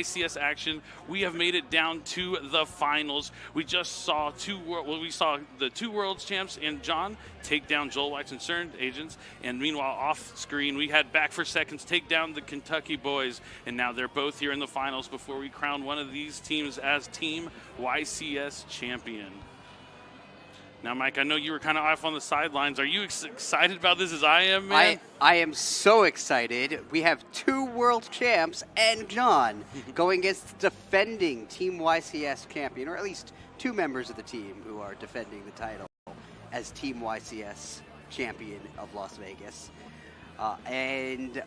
YCS action. We have made it down to the finals. We just saw the two world champs and John take down Joel White's Concerned Agents, and meanwhile off screen we had Back for Seconds take down the Kentucky boys, and now they're both here in the finals before we crown one of these teams as Team YCS champion. Now, Mike, I know you were kind of off on the sidelines. Are you excited about this as I am, man? I am so excited. We have two world champs and John going against the defending Team YCS champion, or at least two members of the team who are defending the title as Team YCS champion of Las Vegas. And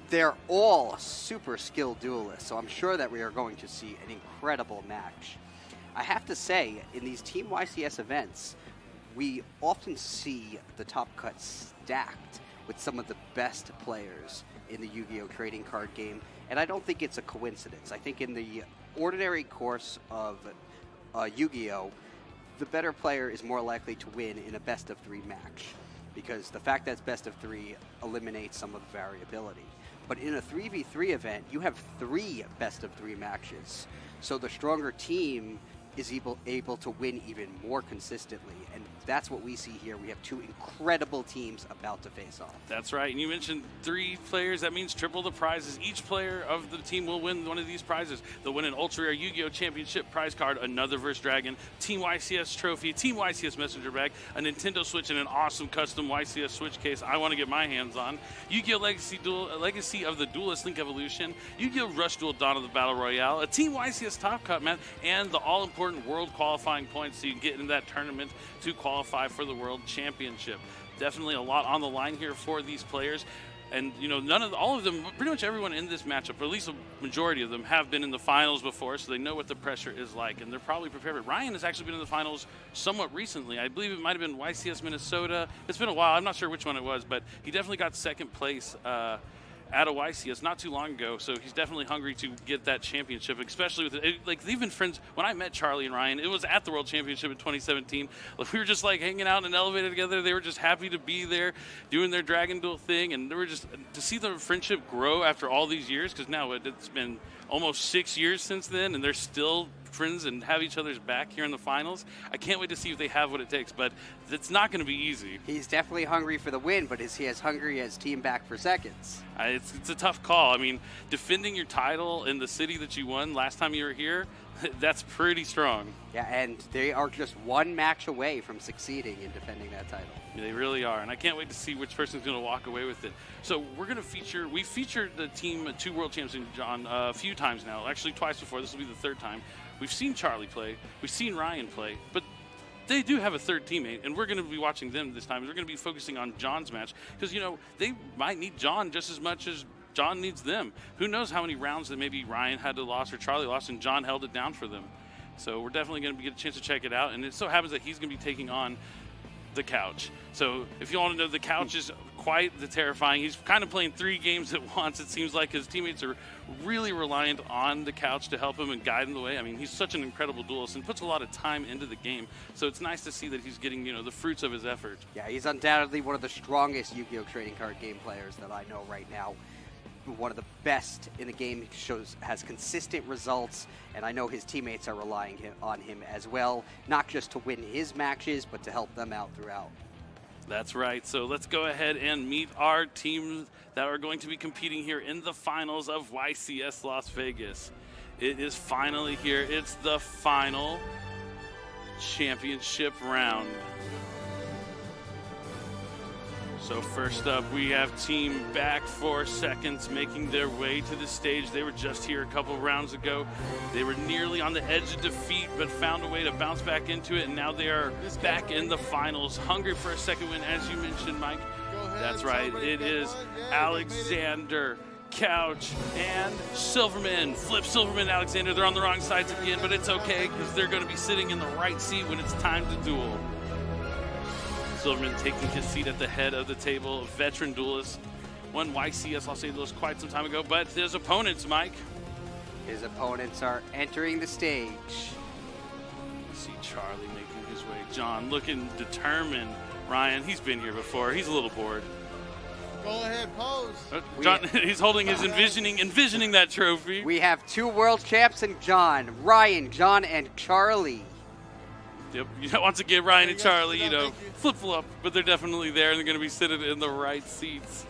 they're all super skilled duelists, so I'm sure that we are going to see an incredible match. I have to say, in these Team YCS events, we often see the top cut stacked with some of the best players in the Yu-Gi-Oh! Trading card game, and I don't think it's a coincidence. I think in the ordinary course of Yu-Gi-Oh!, the better player is more likely to win in a best-of-3 match, because the fact that it's best-of-3 eliminates some of the variability. But in a 3v3 event, you have 3 best-of-3 matches, so the stronger team is able to win even more consistently, and that's what we see here. We have two incredible teams about to face off. That's right, and you mentioned 3 players. That means triple the prizes. Each player of the team will win one of these prizes. They'll win an Ultra Rare Yu-Gi-Oh! Championship prize card, another Verse Dragon, Team YCS trophy, Team YCS messenger bag, a Nintendo Switch, and an awesome custom YCS Switch case I want to get my hands on. Yu-Gi-Oh! Legacy of the Duelist Link Evolution, Yu-Gi-Oh! Rush Duel Dawn of the Battle Royale, a Team YCS Top Cut map, and the all-important world qualifying points so you can get in that tournament to qualify for the World Championship. Definitely a lot on the line here for these players. And, you know, all of them, pretty much everyone in this matchup, or at least a majority of them, have been in the finals before, so they know what the pressure is like, and they're probably prepared. But Ryan has actually been in the finals somewhat recently. I believe it might have been YCS Minnesota. It's been a while. I'm not sure which one it was, but he definitely got second place at a YCS not too long ago, so he's definitely hungry to get that championship, especially with it. Like, they've been friends. When I met Charlie and Ryan, it was at the World Championship in 2017. We were just like hanging out in an elevator together. They were just happy to be there doing their Dragon Duel thing, and they were just to see the friendship grow after all these years, because now it's been almost 6 years since then, and they're still friends and have each other's back here in the finals. I can't wait to see if they have what it takes, but it's not going to be easy. He's definitely hungry for the win, but is he as hungry as Team Back for Seconds? It's a tough call. I mean, defending your title in the city that you won last time you were here, that's pretty strong. Yeah, and they are just one match away from succeeding in defending that title. Yeah, they really are, and I can't wait to see which person's going to walk away with it. So we're going to we've featured the team 2 world champs in John a few times now, actually twice before. This will be the 3rd time. We've seen Charlie play, we've seen Ryan play, but they do have a 3rd teammate, and we're going to be watching them this time. We're going to be focusing on John's match, because, you know, they might need John just as much as John needs them. Who knows how many rounds that maybe Ryan had to lose or Charlie lost, and John held it down for them. So we're definitely going to get a chance to check it out, and it so happens that he's going to be taking on the Couch. So if you want to know, the Couch is quite the terrifying. He's kind of playing 3 games at once. It seems like his teammates are really reliant on the Couch to help him and guide him the way. I mean, he's such an incredible duelist and puts a lot of time into the game. So it's nice to see that he's getting, you know, the fruits of his effort. Yeah, he's undoubtedly one of the strongest Yu-Gi-Oh! Trading card game players that I know right now. One of the best in the game, has consistent results, and I know his teammates are relying on him as well, not just to win his matches, but to help them out throughout. That's right. So let's go ahead and meet our teams that are going to be competing here in the finals of YCS Las Vegas. It is finally here. It's the final championship round. So first up, we have Team Back for Seconds making their way to the stage. They were just here a couple rounds ago. They were nearly on the edge of defeat, but found a way to bounce back into it, and now they are back in the finals, hungry for a second win, as you mentioned, Mike. That's right. It is Alexander, Couch, and Silverman. Flip Silverman, Alexander. They're on the wrong sides again, but it's okay, because they're going to be sitting in the right seat when it's time to duel. Silverman taking his seat at the head of the table, a veteran duelist, won YCS Los Angeles quite some time ago, but his opponents, Mike. His opponents are entering the stage. See Charlie making his way. John looking determined. Ryan, he's been here before. He's a little bored. Go ahead, pose. John, he's holding his envisioning that trophy. We have 2 world champs in John, Ryan, John, and Charlie. Yep. Once again, Ryan and Charlie, Thank you. flip-flop, but they're definitely there, and they're going to be sitting in the right seats.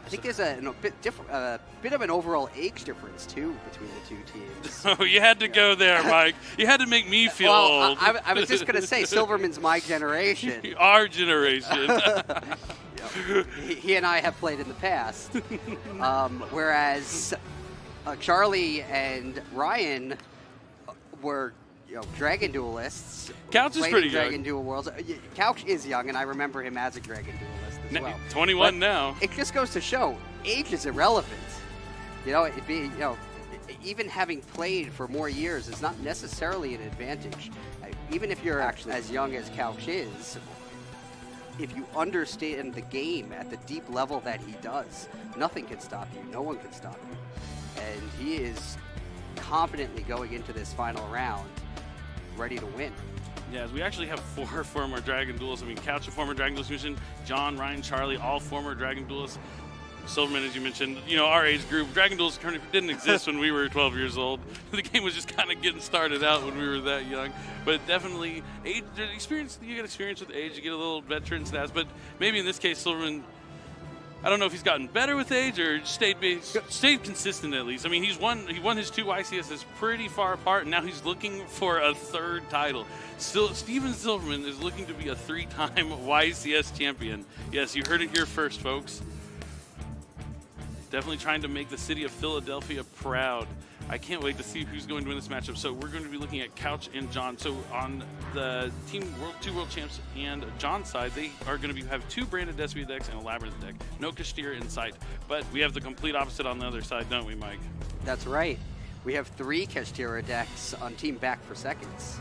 I think there's a bit of an overall age difference, too, between the 2 teams. Oh, you had to go there, Mike. You had to make me feel well, old. I was just going to say, Silverman's my generation. Our generation. He and I have played in the past. Whereas Charlie and Ryan were, Dragon duelists. Couch is played pretty in Dragon young. Duel Worlds. Couch is young, and I remember him as a Dragon duelist as well. 21 But now. It just goes to show age is irrelevant. Even having played for more years is not necessarily an advantage. Even if you're actually as young as Couch is, if you understand the game at the deep level that he does, nothing can stop you. No one can stop you. And he is confidently going into this final round, ready to win. Yeah, as we actually have 4 former Dragon duelists. I mean, Couch, a former Dragon duelist musician, John, Ryan, Charlie, all former Dragon duelists. Silverman, as you mentioned, our age group. Dragon duels didn't exist when we were 12 years old. The game was just kind of getting started out when we were that young. But definitely, age, experience. You get experience with age. You get a little veteran stats. But maybe in this case, Silverman, I don't know if he's gotten better with age or stayed consistent at least. I mean, he won his 2 YCSs pretty far apart, and now he's looking for a 3rd title. Still, Steven Silverman is looking to be a 3-time YCS champion. Yes, you heard it here first, folks. Definitely trying to make the city of Philadelphia proud. I can't wait to see who's going to win this matchup. So we're going to be looking at Couch and John. So on the team 2 world champs and John's side, they are going to have 2 branded Despia decks and a Labyrinth deck. No Kashtira in sight. But we have the complete opposite on the other side, don't we, Mike? That's right. We have 3 Kashtira decks on Team Back for Seconds.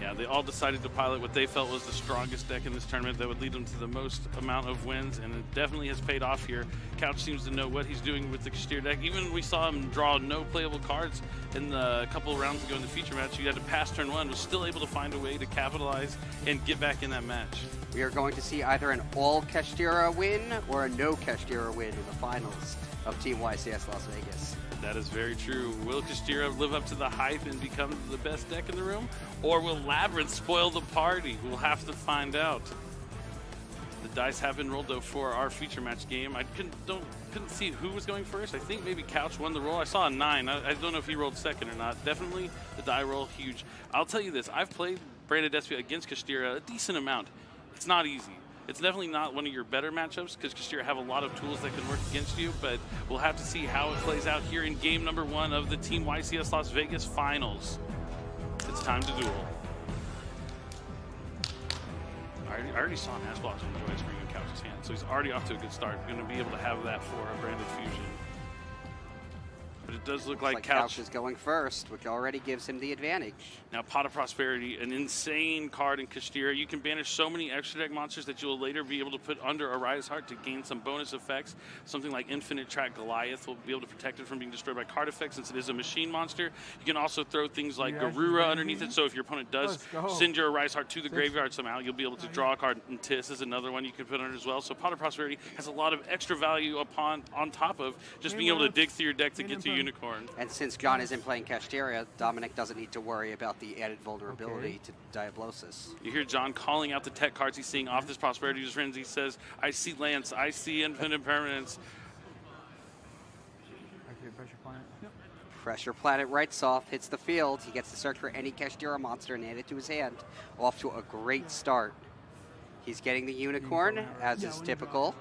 Yeah, they all decided to pilot what they felt was the strongest deck in this tournament that would lead them to the most amount of wins, and it definitely has paid off here. Couch seems to know what he's doing with the Kashtira deck. Even we saw him draw no playable cards in the couple of rounds ago in the feature match. He had to pass turn 1, was still able to find a way to capitalize and get back in that match. We are going to see either an all Kashtira win or a no Kashtira win in the finals of Team YCS Las Vegas. That is very true. Will Kashtira live up to the hype and become the best deck in the room? Or will Labyrinth spoil the party? We'll have to find out. The dice have been rolled, though, for our feature match game. I couldn't see who was going first. I think maybe Couch won the roll. I saw a 9. I don't know if he rolled second or not. Definitely the die roll, huge. I'll tell you this. I've played Branded Despia against Kashtira a decent amount. It's not easy. It's definitely not one of your better matchups because Kashtira have a lot of tools that can work against you, but we'll have to see how it plays out here in game number 1 of the Team YCS Las Vegas Finals. It's time to duel. I already saw Nashblocks enjoy Spring in Couch's hand, so he's already off to a good start. Going to be able to have that for a Branded Fusion. But it does look like Couch is going first, which already gives him the advantage. Now, Pot of Prosperity, an insane card in Kashtira. You can banish so many extra deck monsters that you'll later be able to put under Ari's Heart to gain some bonus effects. Something like Infinite Track Goliath will be able to protect it from being destroyed by card effects since it is a machine monster. You can also throw things like Garura underneath it, so if your opponent does send your Ari's Heart to the graveyard somehow, you'll be able to draw a card. And Tis is another one you can put under as well. So Pot of Prosperity has a lot of extra value on top of just being able to dig through your deck to get to Unicorn. And since John isn't playing Kashtira, Dominic doesn't need to worry about the added vulnerability to Diablosis. You hear John calling out the tech cards he's seeing off this Prosperity Frenzy. He says, I see Lance, I see Infinite Permanence. Pressure Planet. Yep. Pressure Planet writes off, hits the field. He gets to search for any Kashtira monster and add it to his hand. Off to a great start. He's getting the Unicorn, as is typical.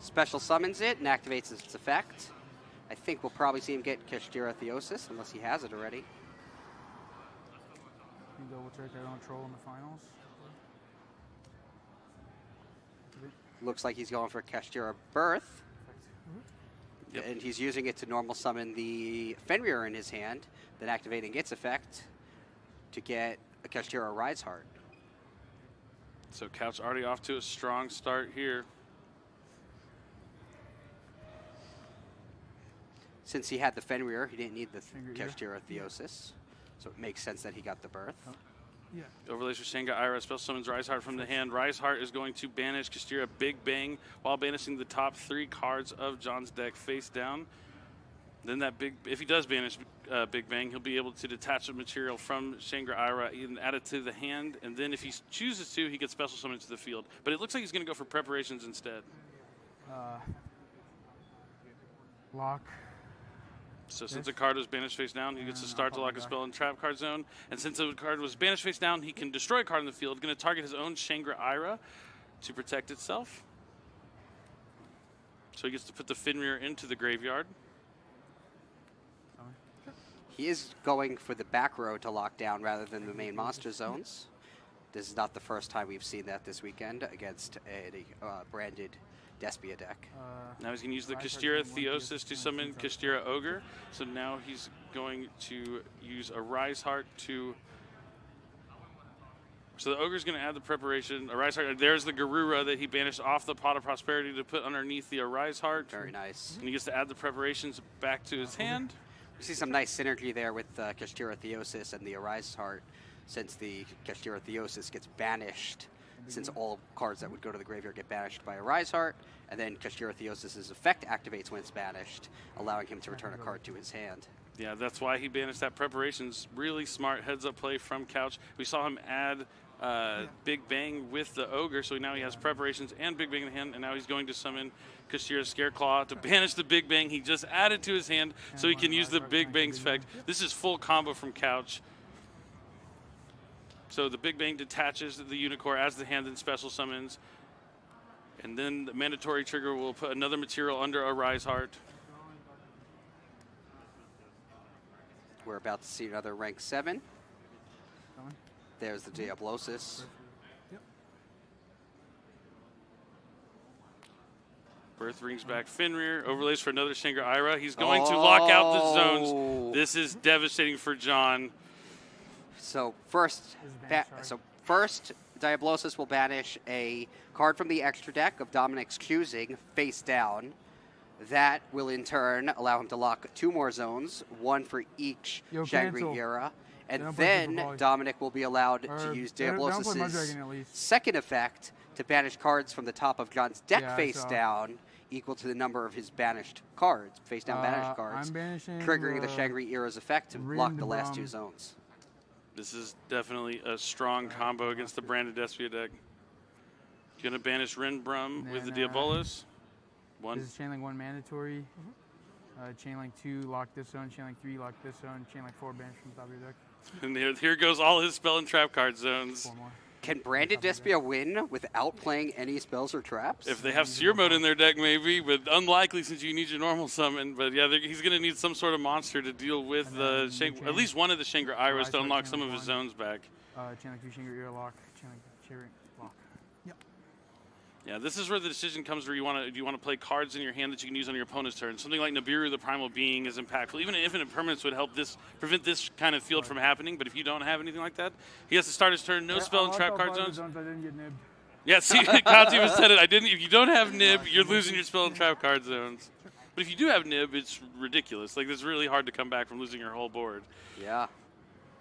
Special summons it and activates its effect. I think we'll probably see him get Kashtira Theosis, unless he has it already. You double check I don't troll in the finals. Looks like he's going for Kashtira Birth. Yep. And he's using it to normal summon the Fenrir in his hand, then activating its effect to get a Kashtira Rise Heart. So Couch already off to a strong start here. Since he had the Fenrir, he didn't need the Kashtira Theosis, so it makes sense that he got the Birth. Oh. Yeah. Overlays for Shenga Ira. Special summons Riseheart from the hand. Riseheart is going to banish Kashtira Big Bang while banishing the top 3 cards of John's deck face down. Then if he does banish Big Bang, he'll be able to detach a material from Shangri-Ira and add it to the hand. And then if he chooses to, he gets special summon to the field. But it looks like he's going to go for preparations instead. Lock. So since a card was banished face down, he gets to start to lock a spell in trap card zone. And since the card was banished face down, he can destroy a card in the field, going to target his own Shangri-Ira to protect itself. So he gets to put the Fenrir into the graveyard. He is going for the back row to lock down rather than the main monster zones. This is not the first time we've seen that this weekend against a branded Despia deck. Now he's going to use the Kashtira Theosis to summon Kashtira Ogre. So now he's going to use a Riseheart to... So the Ogre's going to add the preparation. A Riseheart, there's the Garura that he banished off the Pot of Prosperity to put underneath the Riseheart. Very nice. And he gets to add the preparations back to his hand. We see some nice synergy there with Kashtira Theosis and the Arise Heart, since the Kashtira Theosis gets banished, since all cards that would go to the graveyard get banished by Arise Heart, and then Kashtira Theosis' effect activates when it's banished, allowing him to return a card to his hand. Yeah, that's why he banished that preparations. Really smart heads-up play from Couch. We saw him add Big Bang with the Ogre, so now he has preparations and Big Bang in hand, and now he's going to summon Kashtira Scareclaw to banish the Big Bang he just added to his hand so he can use the Big Bang's effect. This is full combo from Couch. So the Big Bang detaches the Unicorn as the hand and special summons, and then the mandatory trigger will put another material under a Riseheart. We're about to see another rank 7. There's the Diablosis. Birth brings back Fenrir, overlays for another Shangri-Ira. He's going to lock out the zones. This is devastating for John. So first, Diablosis will banish a card from the extra deck of Dominic's choosing face down. That will in turn allow him to lock 2 more zones, 1 for each Shangri-Ira. And then Dominic will be allowed to use Diablosis' second effect to banish cards from the top of John's deck face down, equal to the number of his banished cards, face down banished cards, triggering the Shangri-Ira's effect to lock the last 2 zones. This is definitely a strong combo against the branded Despia deck. Going to banish Rinbrum with the Diabolus. This is Chainlink 1 mandatory. Chainlink 2, lock this zone. Chainlink 3, lock this zone. Chainlink 4, banish from the top of your deck. And here goes all his spell and trap card zones. 4 more. Can branded Despia win without playing any spells or traps? If they have Seer Mode in their deck, maybe, but unlikely since you need your normal summon. But yeah, he's going to need some sort of monster to deal with at least one of the Shangri-Iras to unlock some of his zones back. Chainlink 2, Shangri-Ira lock. Chainlink Cherry lock. Yep. Yeah, this is where the decision comes where do you want to play cards in your hand that you can use on your opponent's turn. Something like Nibiru, the Primal Being, is impactful. Even an Infinite Permanence would help prevent this kind of field from happening, but if you don't have anything like that, he has to start his turn, no spell and trap card zones. I didn't get nibbed. Yeah, see, Kaz even said it. If you don't have Nib, you're losing your spell and trap card zones. But if you do have Nib, it's ridiculous. Like, it's really hard to come back from losing your whole board. Yeah.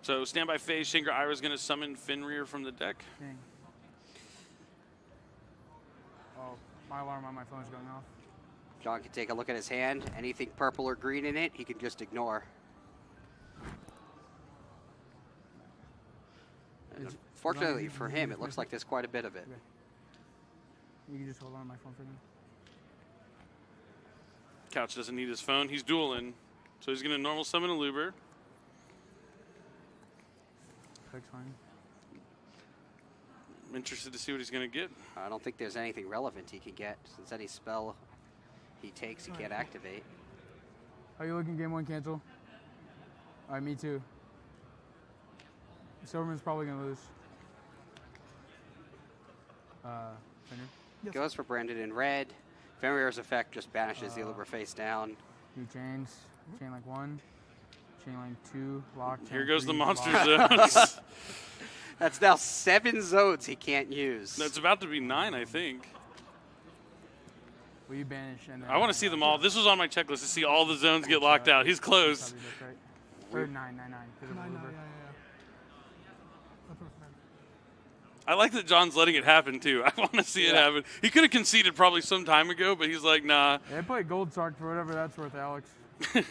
So, standby phase, Shangri-Ira's going to summon Fenrir from the deck. Dang. Oh, my alarm on my phone is going off. John can take a look at his hand. Anything purple or green in it, he can just ignore. And fortunately for him, it looks like there's quite a bit of it. Okay. You can just hold on to my phone for me. Couch doesn't need his phone. He's dueling. So he's going to normal summon a Luber. That's fine. I'm interested to see what he's going to get. I don't think there's anything relevant he can get, since any spell he takes, he can't activate. How are you looking, game 1 cancel? All right, me too. Silverman's probably going to lose. Yes. Goes for Brandon in red. Fenrir's effect just banishes the Luber face down. 2 chains. Chainlink 1. Chainlink 2. Lock. Here goes the monster lock. zones. That's now 7 zones he can't use. That's about to be 9, I think. Will you banish? And then I want to see them all. This was on my checklist to see all the zones get locked out. He's close. Or 9. 9. Yeah. I like that John's letting it happen, too. I want to see it happen. He could have conceded probably some time ago, but he's like, nah. Yeah, I play Gold Sark for whatever that's worth, Alex.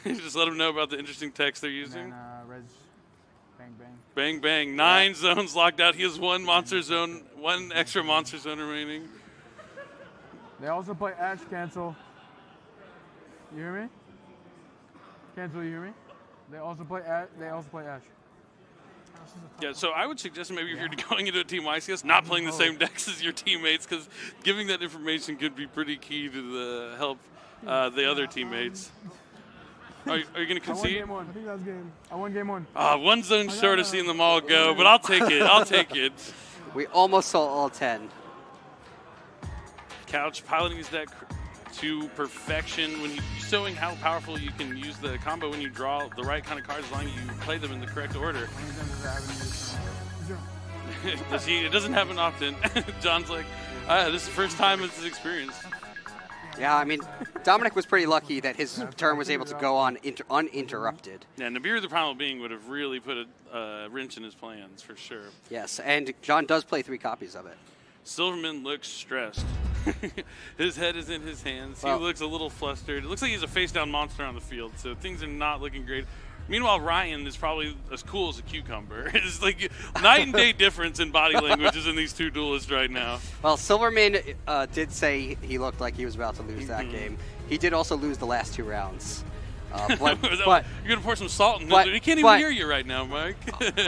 Just let him know about the interesting text they're using. And then, Res, bang, bang. Bang, bang. 9 zones locked out. He has one monster zone, one extra monster zone remaining. They also play Ash Cancel. You hear me? Cancel, you hear me? They also play Ash. Yeah, so I would suggest maybe if you're going into a Team YCS, not playing the same decks as your teammates, because giving that information could be pretty key to the help the other teammates. Are you going to concede? I won game 1. I think that's game. I won game 1. One zone short of seeing them all go, but I'll take it. I'll take it. We almost saw all 10. Couch piloting his deck to perfection, showing how powerful you can use the combo when you draw the right kind of cards as long as you play them in the correct order. It doesn't happen often. John's like, this is the first time it's his experience. Yeah, I mean, Dominic was pretty lucky that his turn was able to go on uninterrupted. Yeah, Nibiru the Primal Being would have really put a wrench in his plans, for sure. Yes, and John does play 3 copies of it. Silverman looks stressed. His head is in his hands. Well, he looks a little flustered. It looks like he's a face-down monster on the field, so things are not looking great. Meanwhile, Ryan is probably as cool as a cucumber. It's like night and day difference in body languages in these two duelists right now. Well, Silverman did say he looked like he was about to lose that game. He did also lose the last 2 rounds. But you're going to pour some salt in it. He can't even hear you right now, Mike.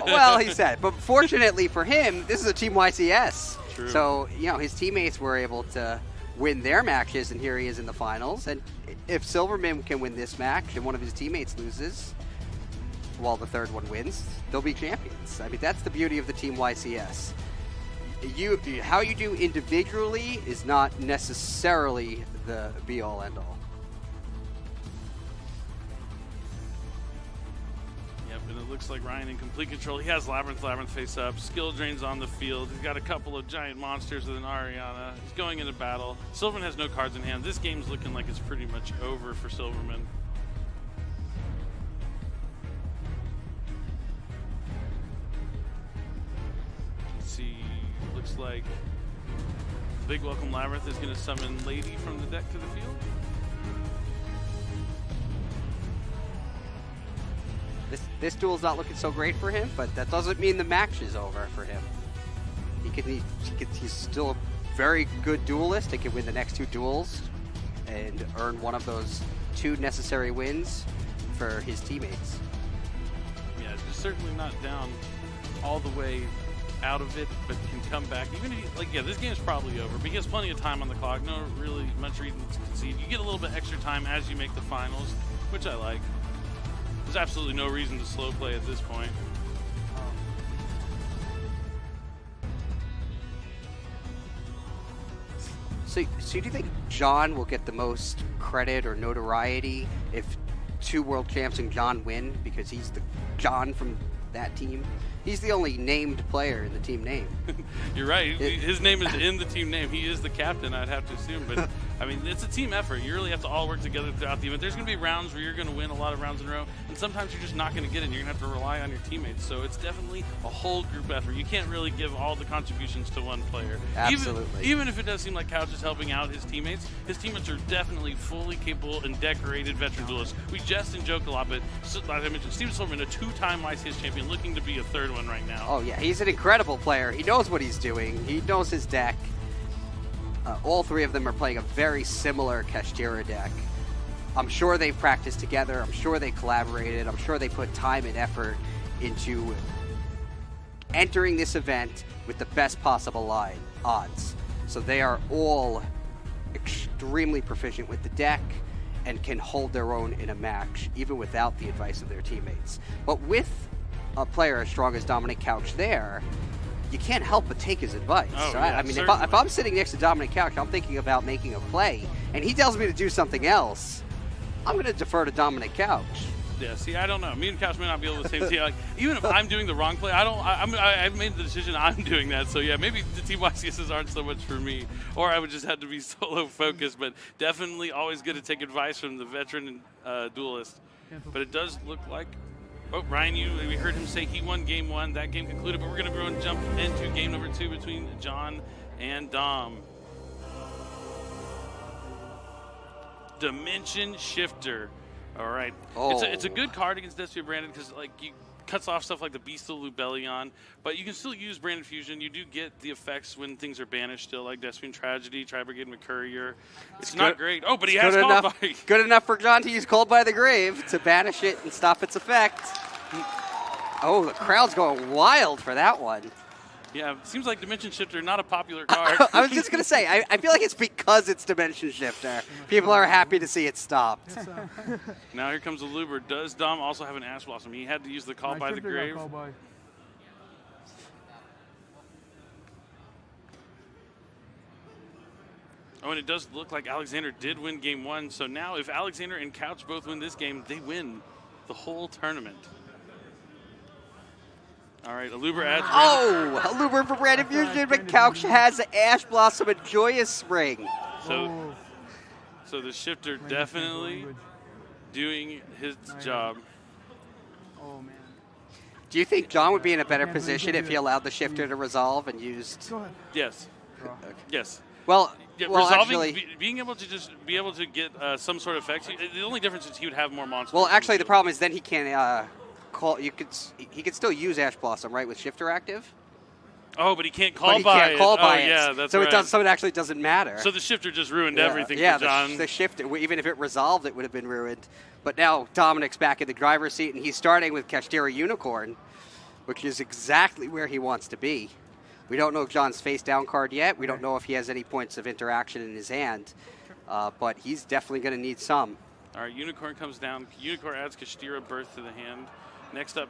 Well, he said. But fortunately for him, this is a Team YCS. True. So, his teammates were able to win their matches, and here he is in the finals. And if Silverman can win this match and one of his teammates loses, while the third one wins, they'll be champions. I mean, that's the beauty of the Team YCS. How you do individually is not necessarily the be-all, end-all. Yep, and it looks like Ryan in complete control. He has Labyrinth face up. Skill drains on the field. He's got a couple of giant monsters with an Ariana. He's going into battle. Silverman has no cards in hand. This game's looking like it's pretty much over for Silverman. Looks like Big Welcome Labyrinth is going to summon Lady from the deck to the field. This duel's not looking so great for him, but that doesn't mean the match is over for him. He's still a very good duelist. He can win the next 2 duels and earn one of those 2 necessary wins for his teammates. Yeah, just certainly not down all the way out of it, but can come back. Even if this game's probably over, but he has plenty of time on the clock. No really much reason to concede. You get a little bit extra time as you make the finals, which I like. There's absolutely no reason to slow play at this point. So do you think John will get the most credit or notoriety if 2 world champs and John win because he's the John from that team? He's the only named player in the team name. You're right. His name is in the team name. He is the captain, I'd have to assume. But, I mean, it's a team effort. You really have to all work together throughout the event. There's going to be rounds where you're going to win a lot of rounds in a row, and sometimes you're just not going to get it, and you're going to have to rely on your teammates. So it's definitely a whole group effort. You can't really give all the contributions to one player. Absolutely. Even if it does seem like Couch is helping out his teammates are definitely fully capable and decorated veteran duelists. We jest and joke a lot, but like I mentioned, Steven Silverman, a 2-time YCS champion, looking to be a 3rd one right now. Oh, yeah. He's an incredible player. He knows what he's doing. He knows his deck. All 3 of them are playing a very similar Kashtira deck. I'm sure they've practiced together. I'm sure they collaborated. I'm sure they put time and effort into entering this event with the best possible odds. So they are all extremely proficient with the deck and can hold their own in a match, even without the advice of their teammates. But with a player as strong as Dominic Couch there, you can't help but take his advice. Oh, Right? yeah, I mean, if I'm sitting next to Dominic Couch, I'm thinking about making a play, and he tells me to do something else, I'm going to defer to Dominic Couch. Yeah, see, I don't know. Me and Couch may not be able to say, like, even if I'm doing the wrong play, I've made the decision I'm doing that. So, yeah, maybe the Team YCSs aren't so much for me, or I would just have to be solo focused, but definitely always good to take advice from the veteran duelist. But it does look like Oh, Ryan, we heard him say he won game 1. That game concluded, but we're going to go and jump into game number 2 between John and Dom. Dimension Shifter. All right. Oh. It's a good card against Despia Branded because you cuts off stuff like the Beast of Lubellion, but you can still use Branded Fusion. You do get the effects when things are banished still, like Despian Tragedy, Tri-Brigade McCourier. It's not great. Oh, but he has Called by. Good enough for John to use Called by the Grave to banish it and stop its effect. Oh, the crowd's going wild for that one. Yeah, it seems like Dimension Shifter, not a popular card. I was just going to say, I feel like it's because it's Dimension Shifter. People are happy to see it stopped. Now here comes the Luber. Does Dom also have an Ash Blossom? He had to use the Call by the Grave. Oh, and it does look like Alexander did win game 1. So now if Alexander and Couch both win this game, they win the whole tournament. All right, Aluber adds. Oh, Aluber for Branded Fusion, but Couch has Ash Blossom and Joyous Spring. So the Shifter definitely doing his job. Oh, man. Do you think John would be in a better position if he allowed the Shifter to resolve and used? Yes. Okay. Yes. Well, resolving, actually, being able to just be able to get some sort of effects. The only difference is he would have more monsters. well, actually, the problem is then he can't call. He could still use Ash Blossom, right, with Shifter active. Oh, but he can't call But he by can't it. call by oh, it. Yeah, that's so right. So it actually doesn't matter. So the Shifter just ruined everything for John. the Shifter, even if it resolved, it would have been ruined. But now Dominic's back in the driver's seat, and he's starting with Kashtira Unicorn, which is exactly where he wants to be. We don't know John's face-down card yet. We don't know if he has any points of interaction in his hand, but he's definitely going to need some. All right, Unicorn comes down. Unicorn adds Kashtira Birth to the hand. Next up,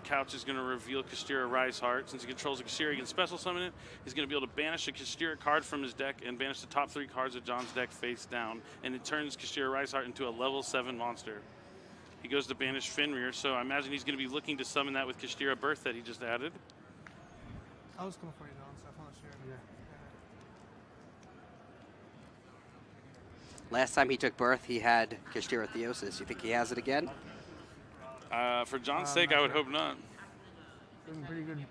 Couch is going to reveal Kashtira Rise Heart. Since he controls a Kashtira, he can special summon it. He's going to be able to banish a Kashtira card from his deck and banish the top 3 cards of John's deck face down. And it turns Kashtira Rise Heart into a level 7 monster. He goes to banish Fenrir, so I imagine he's going to be looking to summon that with Kashtira Birth that he just added. I was coming for you, John, so I found sure. Last time he took Birth, he had Kashtira Theosis. You think he has it again? For John's sake, I would hope not. Looking pretty good.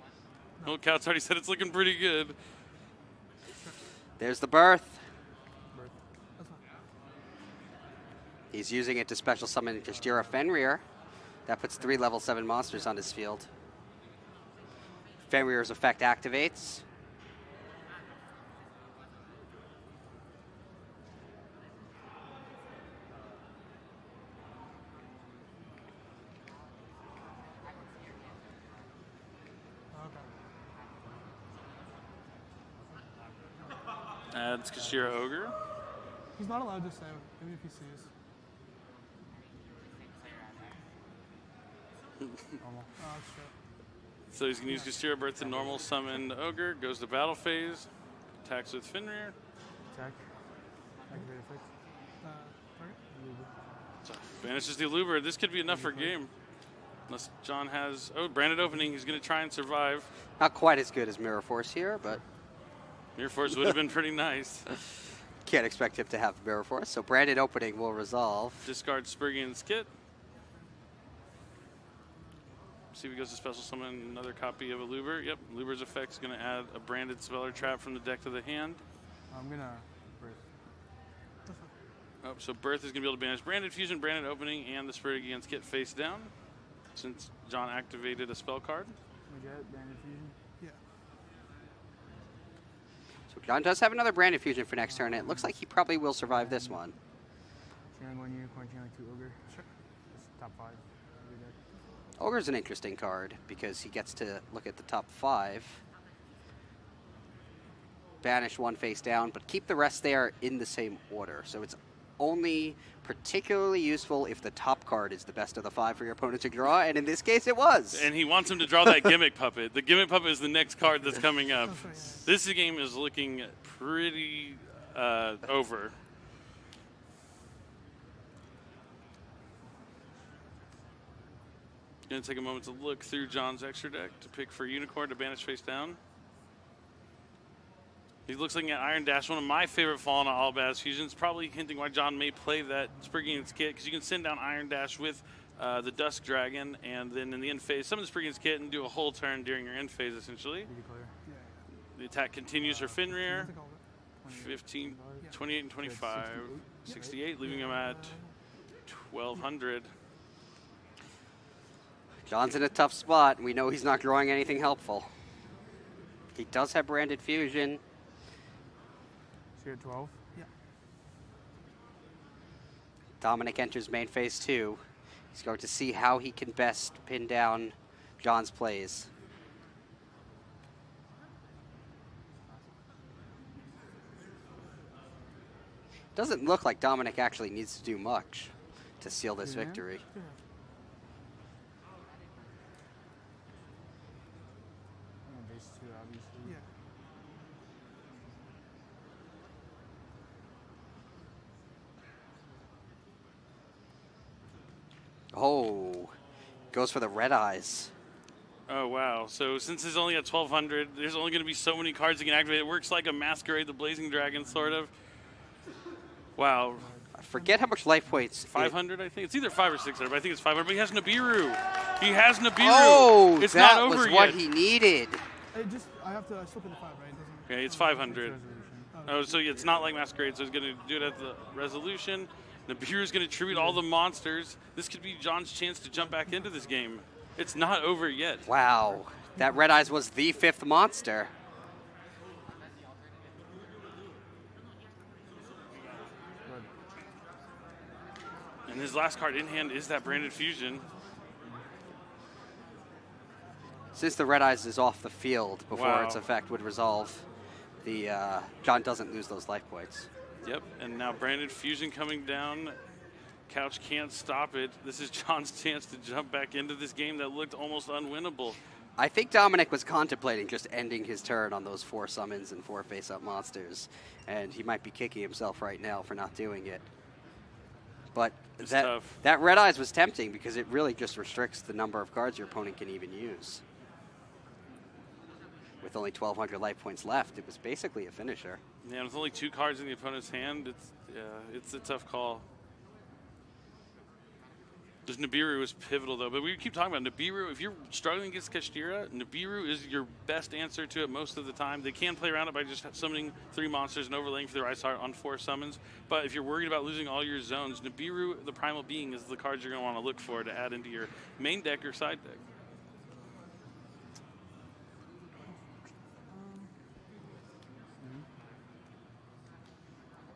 Well, Couch already said it's looking pretty good. There's the Birth. That's fine. He's using it to special summon Kashtira Fenrir. That puts 3 level 7 monsters on his field. Fenrir's effect activates. Adds Kashtira Ogre. He's not allowed to say, even if he sees. Oh, that's true. So he's going to use Kashtira Birth to normal summon Ogre, goes to battle phase, attacks with Fenrir. Attack. Activate effect. Target? So banishes the Aluber. This could be enough for game. Unless John has, Branded Opening. He's going to try and survive. Not quite as good as Mirror Force here, but Mirror Force would have been pretty nice. can't expect him to have Mirror Force. So Branded Opening will resolve. Discard Spurgian's Kit. See if he goes to special summon another copy of Aluber. Yep, Aluber's effect is going to add a branded Speller Trap from the deck to the hand. I'm gonna Birth. Oh, so Birth is going to be able to banish Branded Fusion, Branded Opening, and the Spirit Against Kit face down, since John activated a spell card. We get Branded Fusion. Yeah. So John does have another Branded Fusion for next turn. It looks like he probably will survive this one. Channeling 1 Unicorn, channeling 2 Ogre. Sure. It's top 5. Every deck. Ogre's an interesting card because he gets to look at the top 5. Banish 1 face down, but keep the rest there in the same order. So it's only particularly useful if the top card is the best of the 5 for your opponent to draw, and in this case it was. And he wants him to draw that Gimmick Puppet. The Gimmick Puppet is the next card that's coming up. This game is looking pretty over. Going to take a moment to look through John's extra deck to pick for Unicorn to banish face down. He looks like an Iron Dash, one of my favorite Fallen All Baz fusions, probably hinting why John may play that Spriggan's Kit, because you can send down Iron Dash with the Dusk Dragon, and then in the end phase, summon the Spriggan's Kit and do a whole turn during your end phase, essentially. The attack continues for Fenrir. 15, 28, and 25. 68, leaving him at 1,200. John's in a tough spot. We know he's not drawing anything helpful. He does have Branded Fusion. Is he at 12? Yeah. Dominic enters main phase 2. He's going to see how he can best pin down John's plays. Doesn't look like Dominic actually needs to do much to seal this victory. Yeah. Base 2, obviously. Yeah. Oh, goes for the red eyes. Oh, wow. So since it's only at 1,200, there's only going to be so many cards you can activate. It works like a Masquerade the Blazing Dragon, sort of. Wow. I forget how much life points. 500, I think. It's either 500 or 600, but I think it's 500. But he has Nibiru. He has Nibiru. Oh, it's that not over was what yet. he needed. I have to slip in the 5, right? It doesn't. Okay, it's 500. Resolution. Oh, so it's not like Masquerade, so he's going to do it at the resolution. Nibiru is going to tribute all the monsters. This could be John's chance to jump back into this game. It's not over yet. Wow, that red eyes was the 5th monster. And his last card in hand is that Branded Fusion. Since the red eyes is off the field before Wow. its effect would resolve, the John doesn't lose those life points. Yep, and now Branded Fusion coming down. Couch can't stop it. This is John's chance to jump back into this game that looked almost unwinnable. I think Dominic was contemplating just ending his turn on those 4 summons and 4 face-up monsters, and he might be kicking himself right now for not doing it. But It's tough. that red eyes was tempting because it really just restricts the number of cards your opponent can even use. With only 1,200 life points left, it was basically a finisher. Yeah, with only 2 cards in the opponent's hand, it's a tough call. This Nibiru is pivotal, though. But we keep talking about Nibiru. If you're struggling against Kashtira, Nibiru is your best answer to it most of the time. They can play around it by just summoning 3 monsters and overlaying for their Ice Heart on 4 summons. But if you're worried about losing all your zones, Nibiru, the Primal Being, is the card you're going to want to look for to add into your main deck or side deck.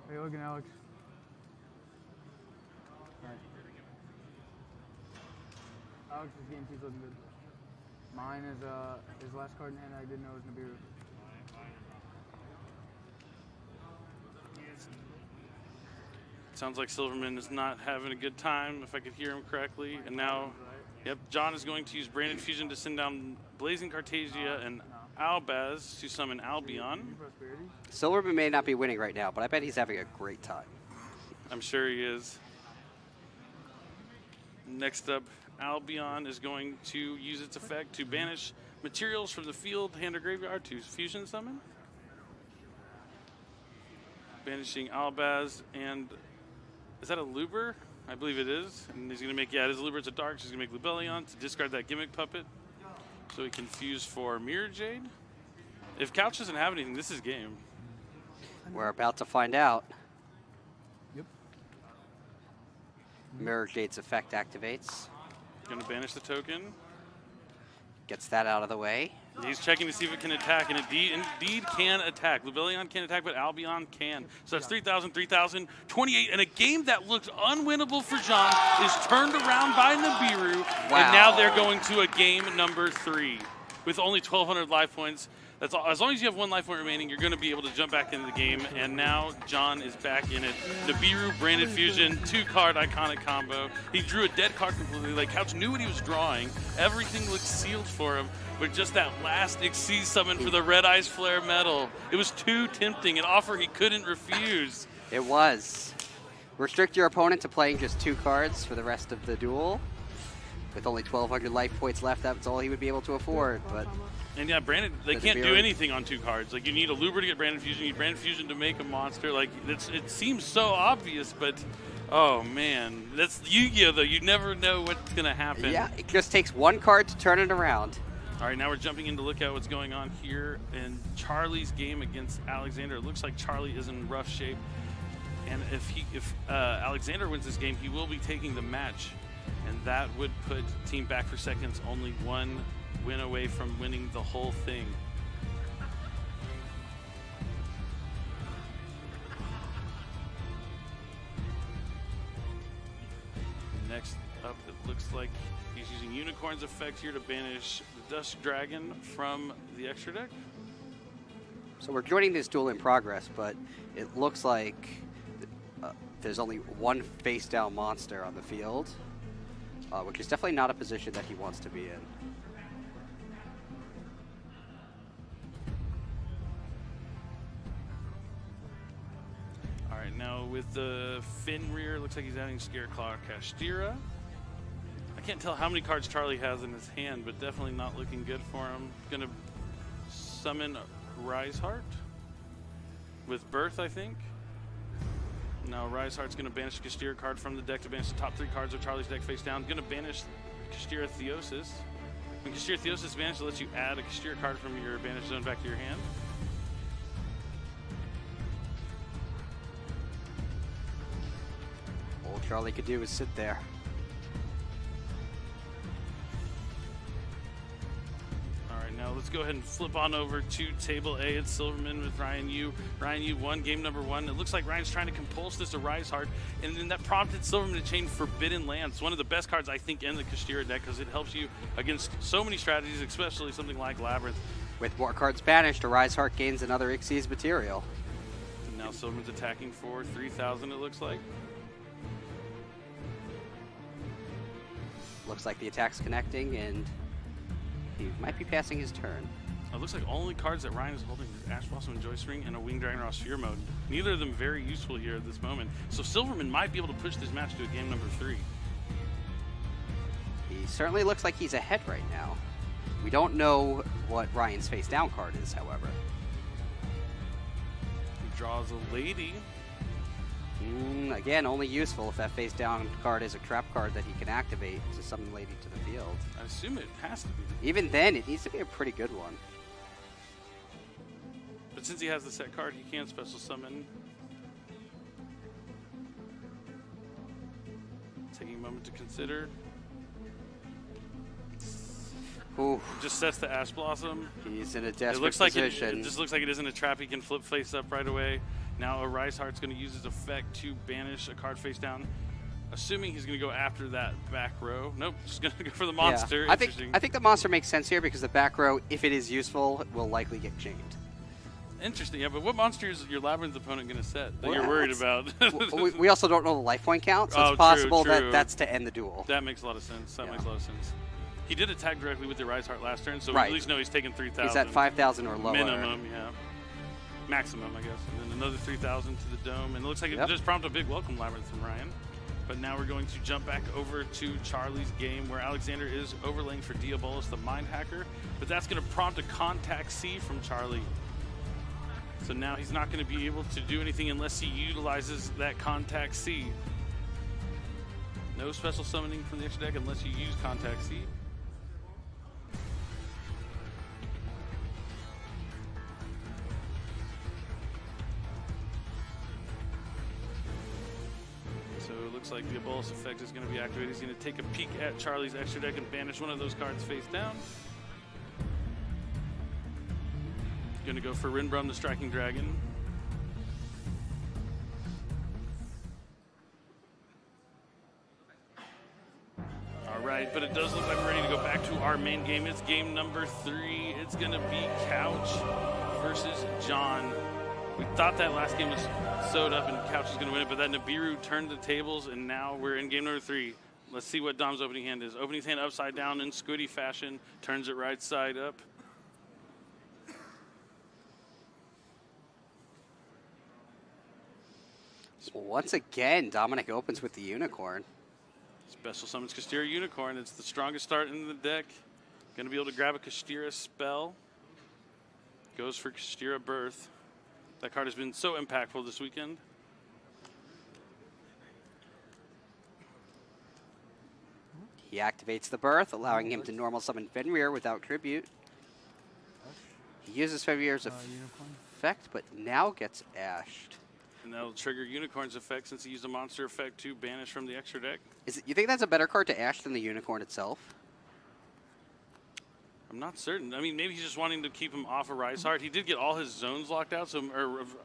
How you looking, Alex? Alex's game two's looking good. Mine is his last card in hand I didn't know was Nibiru. Sounds like Silverman is not having a good time, if I could hear him correctly. And now, yep, John is going to use Branded Fusion to send down Blazing Cartasia and Albaz to summon Albion. Silverman may not be winning right now, but I bet he's having a great time. I'm sure he is. Next up, Albion is going to use its effect to banish materials from the field, hand, or graveyard to fusion summon. Banishing Albaz, and is that a Luber? I believe it is. And he's going to make, yeah, it is a Luber. It's a dark, so he's going to make Lubellion to discard that gimmick puppet. So he can fuse for Mirror Jade. If Couch doesn't have anything, this is game. We're about to find out. Yep. Mirror Jade's effect activates. Going to banish the token. Gets that out of the way. He's checking to see if it can attack, and indeed can attack. Lubellion can't attack, but Albion can. So that's 3,000, 3,000, 28. And a game that looked unwinnable for John is turned around by Nibiru. Wow. And now they're going to a game number 3 with only 1,200 life points. That's all. As long as you have 1 life point remaining, you're going to be able to jump back into the game. And now John is back in it. Nibiru, Branded Fusion, 2-card iconic combo. He drew a dead card completely. Like, Couch knew what he was drawing. Everything looked sealed for him. But just that last Xyz summon for the Red Eyes Flare Metal. It was too tempting, an offer he couldn't refuse. It was. Restrict your opponent to playing just 2 cards for the rest of the duel. With only 1,200 life points left, that's all he would be able to afford. But And yeah, Branded, they Does it can't be do already- anything on 2 cards. Like, you need a Luber to get Branded Fusion, you need Branded Fusion to make a monster. Like, it seems so obvious, but Oh, man. That's Yu-Gi-Oh, though. You never know what's going to happen. Yeah, it just takes one card to turn it around. All right, now we're jumping in to look at what's going on here in Charlie's game against Alexander. It looks like Charlie is in rough shape. And if Alexander wins this game, he will be taking the match. And that would put Team Back for Seconds only one win away from winning the whole thing. Next up, it looks like he's using Unicorn's effect here to banish the Dust Dragon from the extra deck. So we're joining this duel in progress, but it looks like there's only one face-down monster on the field, which is definitely not a position that he wants to be in. All right, now with the Fenrir, looks like he's adding Scareclaw Kashtira. I can't tell how many cards Charlie has in his hand, but definitely not looking good for him. Gonna summon Riseheart with Birth, I think. Now Riseheart's gonna banish a Kashtira card from the deck to banish the top 3 cards of Charlie's deck face down. Gonna banish Kashtira Theosis. When Kashtira Theosis is banished, it lets you add a Kashtira card from your banish zone back to your hand. All Charlie could do is sit there. Now let's go ahead and flip on over to table A. It's Silverman with Ryan Yu. Ryan Yu won game number 1. It looks like Ryan's trying to compulse this to Riseheart, and then that prompted Silverman to chain Forbidden Lands. One of the best cards, I think, in the Kashtira deck because it helps you against so many strategies, especially something like Labyrinth. With more cards banished, a Riseheart gains another Xyz material. And now Silverman's attacking for 3,000, it looks like. Looks like the attack's connecting, and he might be passing his turn. It looks like only cards that Ryan is holding are Ash Blossom and Joyce Ring and a Winged Dragon Raw Sphere mode. Neither of them very useful here at this moment. So Silverman might be able to push this match to a game number 3. He certainly looks like he's ahead right now. We don't know what Ryan's face down card is, however. He draws a Lady. Again, only useful if that face down card is a trap card that he can activate to summon Lady to the field. I assume it has to be. Even then, it needs to be a pretty good one. But since he has the set card, he can special summon. Taking a moment to consider. Ooh. Just sets the Ash Blossom. He's in a desperate it looks like position. It just looks like it isn't a trap. He can flip face up right away. Now a Riseheart's going to use his effect to banish a card face down. Assuming he's going to go after that back row. Nope, just going to go for the monster. Yeah. I think the monster makes sense here because the back row, if it is useful, will likely get chained. Interesting, yeah, but what monster is your Labyrinth opponent going to set that you're worried about? we also don't know the life point count, so it's it's possible true. that that's to end the duel. That makes a lot of sense. That makes a lot of sense. He did attack directly with the Riseheart last turn, so we right. at least know he's taking 3,000. He's at 5,000 or lower. Minimum, yeah. Maximum, I guess. And then another 3,000 to the dome. And it looks like it just prompted a big welcome Labyrinth from Ryan. But now we're going to jump back over to Charlie's game where Alexander is overlaying for Diabolus, the Mind Hacker. But that's going to prompt a Contact C from Charlie. So now he's not going to be able to do anything unless he utilizes that Contact C. No special summoning from the extra deck unless you use Contact C. So it looks like the Diabolus effect is going to be activated. He's going to take a peek at Charlie's extra deck and banish one of those cards face down. Going to go for Rinbrum, the Striking Dragon. All right, but it does look like we're ready to go back to our main game. It's game number 3. It's going to be Couch versus John. We thought that last game was sewed up and Couch was going to win it, but that Nibiru turned the tables, and now we're in game number 3. Let's see what Dom's opening hand is. Opening his hand upside down in Squiddy fashion, turns it right side up. Once again, Dominic opens with the Unicorn. Special summons Kashtira Unicorn. It's the strongest start in the deck. Going to be able to grab a Kashtira spell. Goes for Kashtira Birth. That card has been so impactful this weekend. He activates the Birth, allowing him to normal summon Fenrir without Tribute. He uses Fenrir's effect, but now gets ashed. And that'll trigger Unicorn's effect since he used a monster effect to banish from the extra deck. You think that's a better card to ash than the Unicorn itself? I'm not certain. I mean, maybe he's just wanting to keep him off of Rise Heart. He did get all his zones locked out,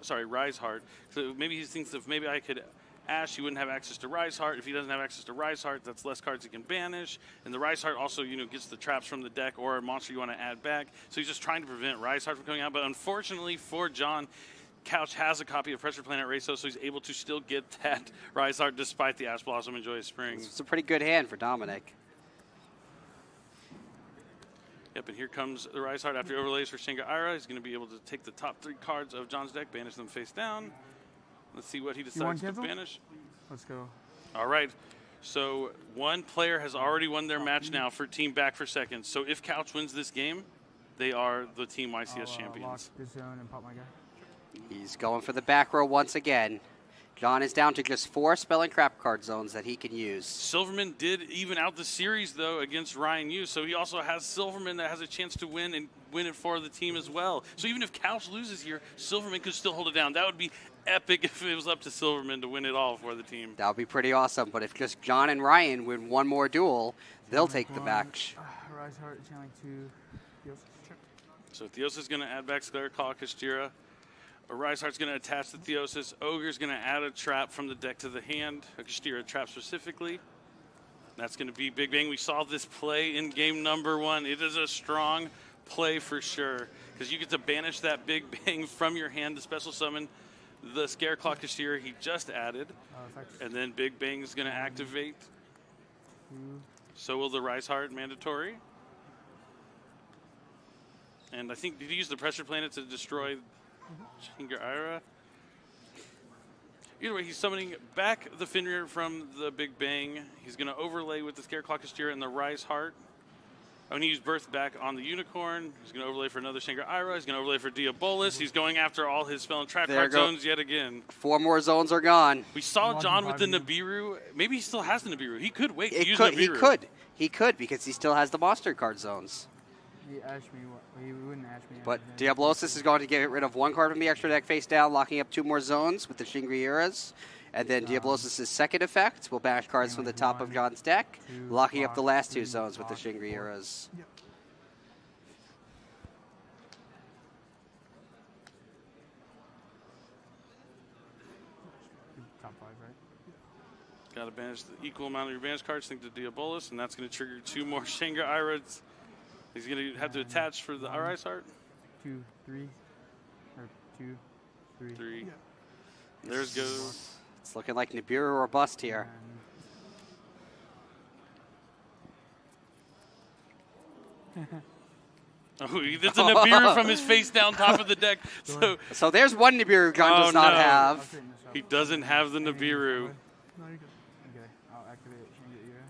sorry, Rise Heart. So maybe he thinks if maybe I could ash, he wouldn't have access to Rise Heart. If he doesn't have access to Rise Heart, that's less cards he can banish. And the Rise Heart also, gets the traps from the deck or a monster you want to add back. So he's just trying to prevent Rise Heart from coming out. But unfortunately for John, Couch has a copy of Pressure Planet Racer, so he's able to still get that Rise Heart despite the Ash Blossom and Joyous Spring. It's a pretty good hand for Dominic. Yep, and here comes the Rise Heart after overlays for Shinga. He's going to be able to take the top 3 cards of John's deck, banish them face down. Let's see what he decides to banish. Let's go. All right. So one player has already won their match now for Team Back for Second. So if Couch wins this game, they are the Team YCS champions. Lock this zone and pop my guy. He's going for the back row once again. John is down to just 4 spell and trap card zones that he can use. Silverman did even out the series, though, against Ryan Yu. So he also has Silverman that has a chance to win and win it for the team as well. So even if Couch loses here, Silverman could still hold it down. That would be epic if it was up to Silverman to win it all for the team. That would be pretty awesome. But if just John and Ryan win one more duel, they'll take the match. Rise Heart channeling to Theosis. So Theosis is going to add back Sclera Claw, Kashtira. Rise Heart's going to attach to Theosis. Ogre's going to add a trap from the deck to the hand, a Kashtira trap specifically. That's going to be Big Bang. We saw this play in game number 1. It is a strong play for sure, because you get to banish that Big Bang from your hand to special summon the Scareclaw Kashtira he just added. And then Big Bang's going to activate. So will the Rise Heart mandatory. And I think, did he use the Pressure Planet to destroy Shinga? Either way, he's summoning back the Fenrir from the Big Bang. He's going to overlay with the Scareclaw Kashtira and the Rise Heart. I'm going to use Birth back on the Unicorn. He's going to overlay for another Shinga. He's going to overlay for Diabolus. He's going after all his spell and trap card zones yet again. 4 more zones are gone. We saw John with the Nibiru. Maybe he still has the Nibiru. He could wait to use Nibiru. He could because he still has the monster card zones. He ashed me. He wouldn't ash me. But Diablosis is going to get rid of 1 card from the extra deck face down, locking up 2 more zones with the Shingri-Eras. And then Diablosis' second effect will banish cards from the top of John's deck, locking up the last 2 zones with the Shingri-Eras. Yep. Top 5, right? Got to banish the equal amount of your banish cards, think to Diabolus, and that's going to trigger 2 more Shinga Irads. He's going to have to attach for the Rise Heart. 2, 3, or 2, 3. 3. Yeah. There's goes. It's looking like Nibiru or bust here. Oh, he did the Nibiru from his face down top of the deck. So there's 1 Nibiru John does not have. He doesn't have the Nibiru. No, you're good. Okay, I'll activate Shinga-Ira.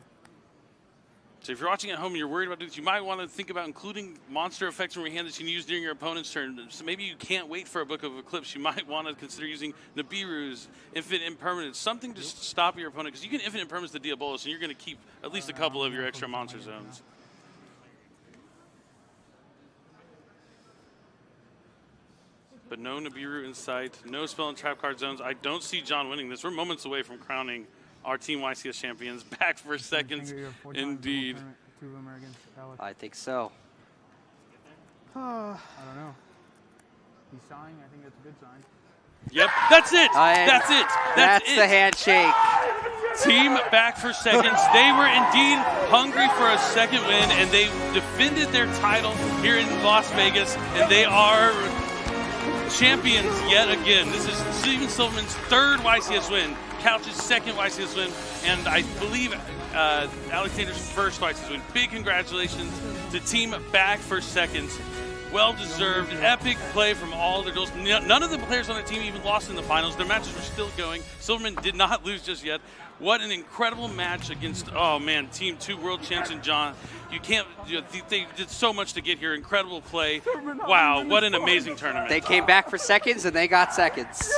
So if you're watching at home and you're worried about this, you might want to think about including monster effects from your hand that you can use during your opponent's turn. So maybe you can't wait for a Book of Eclipse. You might want to consider using Nibiru's Infinite Impermanence, something to stop your opponent, because you can Infinite Impermanence the Diabolus, and you're going to keep at least a couple of your extra monster zones. But no Nibiru in sight, no spell and trap card zones. I don't see John winning this. We're moments away from crowning our Team YCS champions. Back for seconds, indeed. I think so. I don't know. He's sighing. I think that's a good sign. Yep, that's it. That's it. That's the handshake. Team Back for seconds. They were indeed hungry for a second win, and they defended their title here in Las Vegas, and they are champions yet again. This is Steven Silverman's 3rd YCS win, Couch's 2nd YCS win, and I believe Alexander's 1st YCS win. Big congratulations to Team Back for seconds. Well-deserved, epic play from all their duels. None of the players on the team even lost in the finals. Their matches were still going. Silverman did not lose just yet. What an incredible match against, oh man, Team 2 World Champs and John. They did so much to get here. Incredible play. Wow, what an amazing tournament. They came back for seconds, and they got seconds.